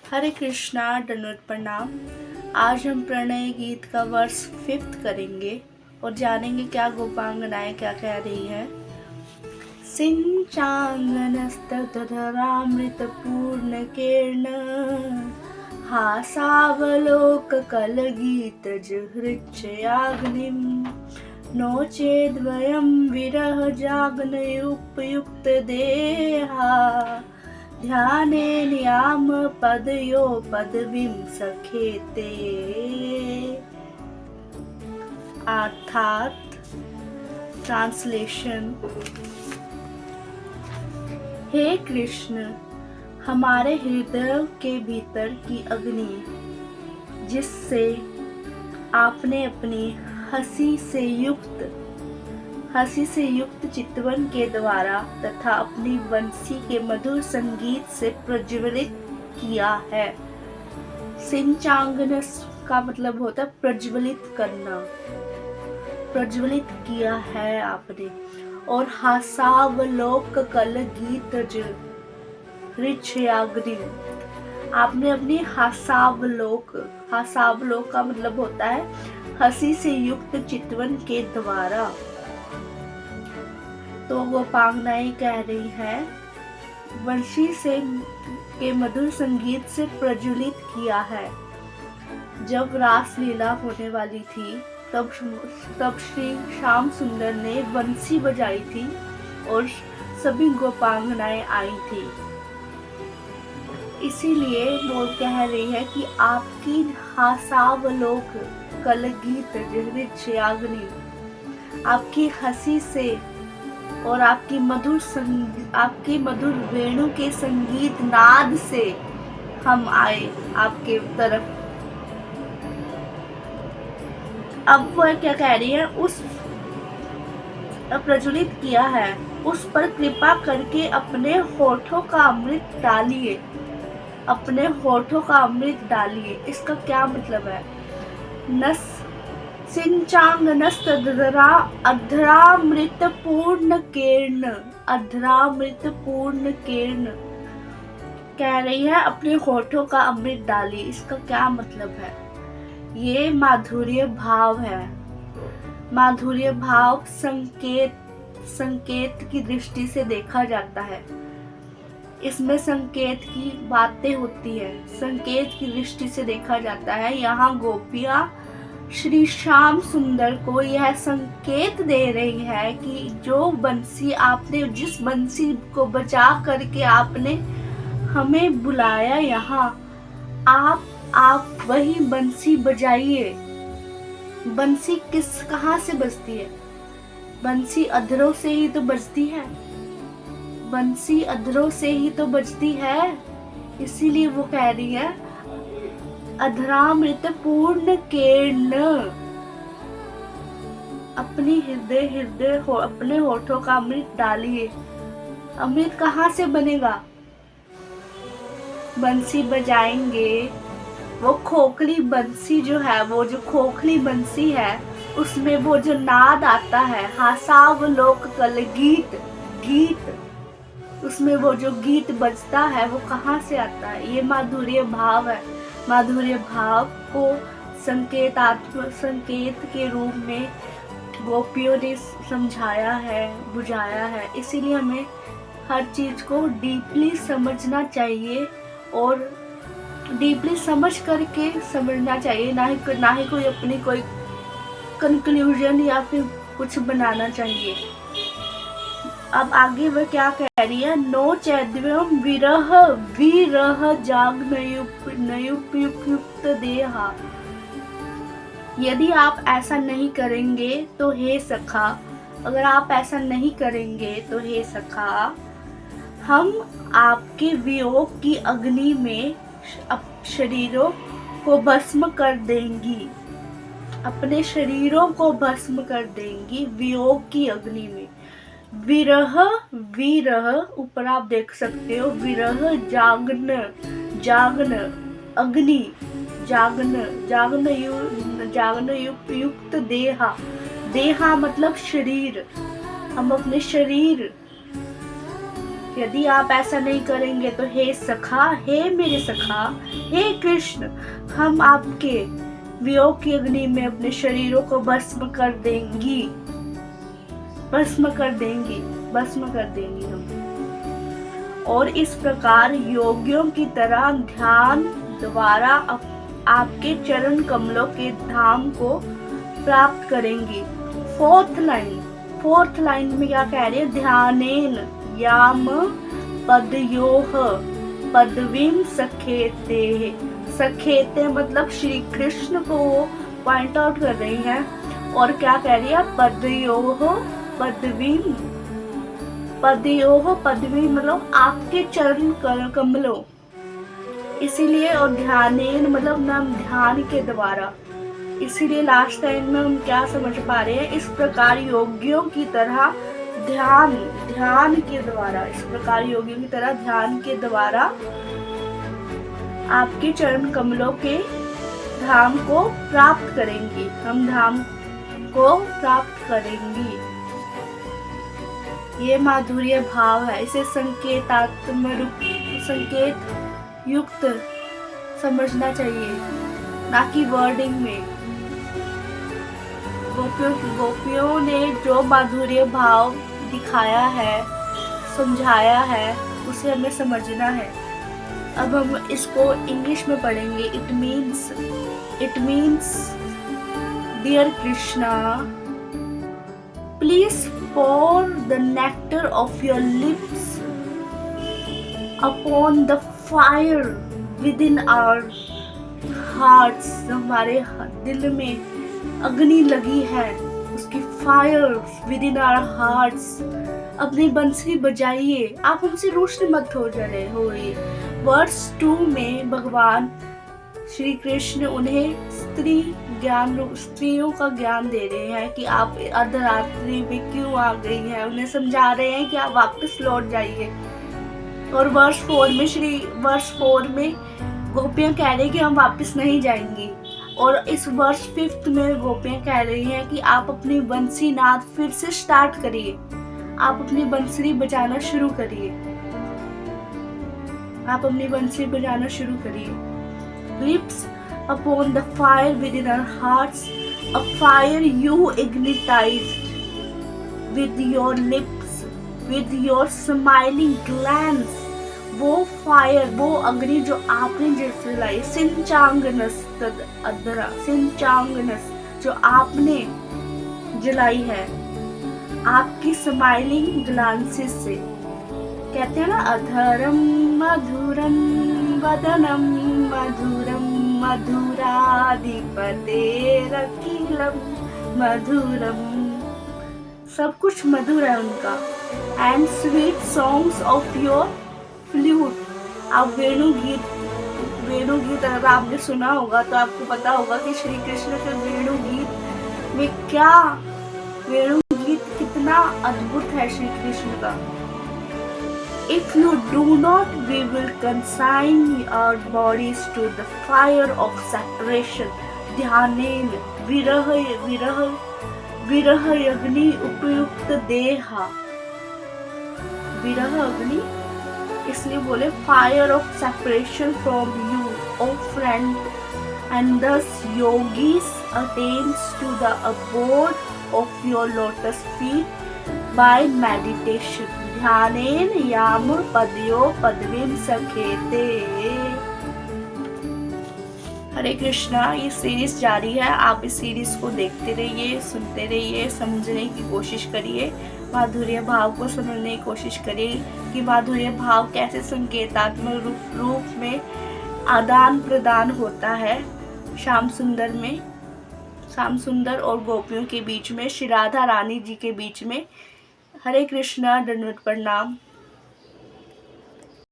हरे कृष्णा, दंडवत प्रणाम। आज हम प्रणय गीत का वर्ष 5th करेंगे और जानेंगे क्या गोपांगनाएं क्या कह रही है। सिंचांगनस्ततरामृतपूर्ण किरण हासावलोक कलगीतज हृच्छयाग्निं नो चेद्वयं विरह जाग्नयुपयुक्त देहा ध्याने नियाम पदयो पदवीं सखेते। अर्थात ट्रांसलेशन, हे कृष्ण, हमारे हृदय के भीतर की अग्नि जिससे आपने अपनी हंसी से युक्त चितवन के द्वारा तथा अपनी बंसी के मधुर संगीत से प्रज्वलित किया है। सिंचांगनस का मतलब होता है प्रज्वलित करना, प्रज्वलित किया है आपने। और हासावलोक कल गीत ऋच्छयाग्नि, आपने अपनी हासावलोक का मतलब होता है हंसी से युक्त चितवन के द्वारा। तो गोपांगनाएं कह रही है वंशी से के मधुर संगीत से प्रज्वलित किया है। जब रास लीला होने वाली थी तब श्री श्याम सुंदर ने बंसी बजाई थी और सभी गोपांगनाएं आई थी। इसीलिए वो कह रही है कि आपकी हासावलोक कलगीत ऋच्छयाग्नि, आपकी हंसी से और आपकी मधुर वेणु के संगीत नाद से हम आए आपके तरफ। अब वह क्या कह रही है, उस प्रज्वलित किया है उस पर कृपा करके अपने होठों का अमृत डालिए, अपने होठों का अमृत डालिए। इसका क्या मतलब है? सिंचांगनस्ततरा अधरामृतपूर्ण किरण कह रही है अपने होठों का अमृत डालिए। इसका क्या मतलब है? ये माधुर्य भाव है। माधुर्य भाव संकेत की दृष्टि से देखा जाता है। इसमें संकेत की बातें होती है, संकेत की दृष्टि से देखा जाता है। यहाँ गोपियाँ श्री श्याम सुंदर को यह संकेत दे रही है कि जो बंसी आपने, जिस बंसी को बजा करके आपने हमें बुलाया यहाँ, आप वही बंसी बजाइए। बंसी कहाँ से बजती है? बंसी अधरों से ही तो बजती है, बंसी अधरों से ही तो बजती है। इसीलिए वो कह रही है अधरामृतपूर्ण किरण, अपने होठों का अमृत डालिए। अमृत कहाँ से बनेगा? बंसी बजाएंगे, वो खोखली बंसी जो है, वो जो खोखली बंसी है उसमें वो जो नाद आता है, हासावलोक कल गीत, उसमें वो जो गीत बजता है वो कहाँ से आता है? ये माधुर्य भाव है। माधुर्य भाव को संकेत के रूप में गोपियों ने समझाया है, बुझाया है। इसीलिए हमें हर चीज को डीपली समझना चाहिए और डीपली समझ करके समझना चाहिए, ना ही कोई कंक्लूजन या फिर कुछ बनाना चाहिए। अब आगे वह क्या कह रही है? नो चैद्वयं विरह जाग्नयुपयुक्त देहा। यदि आप ऐसा नहीं करेंगे तो हे सखा, अगर आप ऐसा नहीं करेंगे तो हे सखा, हम आपके वियोग की अग्नि में शरीरों को भस्म कर देंगी, अपने शरीरों को भस्म कर देंगी वियोग की अग्नि में। विरह ऊपर आप देख सकते हो, विरह जागन अग्नि, जागन युक्त देहा मतलब शरीर। हम अपने शरीर यदि आप ऐसा नहीं करेंगे तो हे सखा, हे मेरे सखा, हे कृष्ण, हम आपके वियोग की अग्नि में अपने शरीरों को भस्म कर देंगी, भस्म कर देंगी, भस्म कर देंगी हम। और इस प्रकार योगियों की तरह ध्यान द्वारा आपके चरण कमलों के धाम को प्राप्त करेंगी। फोर्थ लाइन में क्या कह रही है? ध्यानेन याम पदयोह पदवीम सखेते। सखेते मतलब श्री कृष्ण को पॉइंट आउट कर रही हैं। और क्या कह रही है? पदयोह पदवीम, पदयोह पदवी मतलब आपके चरण कमलों, इसीलिए। और ध्यानेन मतलब नाम ध्यान के द्वारा, इसीलिए लास्ट टाइम में हम क्या समझ पा रहे हैं? इस प्रकार योगियों की तरह ध्यान के द्वारा, इस प्रकार योगियों की तरह ध्यान के द्वारा आपके चरण कमलों के धाम को प्राप्त करेंगी, हम धाम को प्राप्त करेंगी। ये माधुर्य भाव है, इसे संकेत युक्त समझना चाहिए, ना कि वर्डिंग में। गोपियों ने जो माधुर्य भाव दिखाया है, समझाया है, उसे हमें समझना है। अब हम इसको इंग्लिश में पढ़ेंगे। It means dear Krishna, please pour the nectar of your lips upon the fire within our hearts। हमारे दिल में अग्नि लगी है, उसकी फायर within our hearts। अपनी बंसरी बजाइए, आप हमसे रोशनी मत हो रही। वर्स 2 में भगवान श्री कृष्ण उन्हें स्त्रियों का ज्ञान दे रहे हैं कि आप अर्धरात्रि में क्यों आ गई हैं। उन्हें समझा रहे हैं कि आप वापस लौट जाइए। और वर्ष 4 में गोपियां कह रही हैं कि हम वापस नहीं जाएंगी। और इस वर्ष 5 में गोपियां कह रही हैं कि आप अपनी बंसी नाद फिर से स्टार्ट करिए, आप अपनी बंसरी बजाना शुरू करिए, आप अपनी बंसरी बजाना शुरू करिए। Lips upon the fire within our hearts, a fire you ignitized with your lips, with your smiling glance। वो फायर, वो अग्नि जो आपने जैसे लाई, सिंचांगनस तद अधरा, सिंचांगनस जो आपने जलाई है आपकी स्माइलिंग ग्लांसेस से। कहते हैं ना, अधरम मधुरम वदनम मधुरम मधुराधिपतेरखिलम मधुरम, सब कुछ मधुर है उनका। And sweet songs of your flute. आप वेणु गीत अगर आपने सुना होगा तो आपको पता होगा कि श्री कृष्ण के वेणु गीत में क्या, वेणु गीत कितना अद्भुत है श्री कृष्ण का। If you do not, we will consign our bodies to the fire of separation। ध्यानेन विरह अग्नि उपयुक्त देहा। विरह अग्नि इसलिए बोले fire of separation from you, O friend, and thus yogis attains to the abode of your lotus feet by meditation। ध्यानेन याम पदयो पदवीम सखेते। हरे कृष्णा, ये सीरीज जारी है, आप इस सीरीज को देखते रहिए, सुनते रहिए, समझने की कोशिश करिए, माधुर्य भाव को समझने की कोशिश करिए कि माधुर्य भाव कैसे संकेतात्मक रूप में आदान प्रदान होता है श्याम सुंदर और गोपियों के बीच में, श्री राधा रानी जी के बीच में। हरे कृष्णा, दंडवत प्रणाम।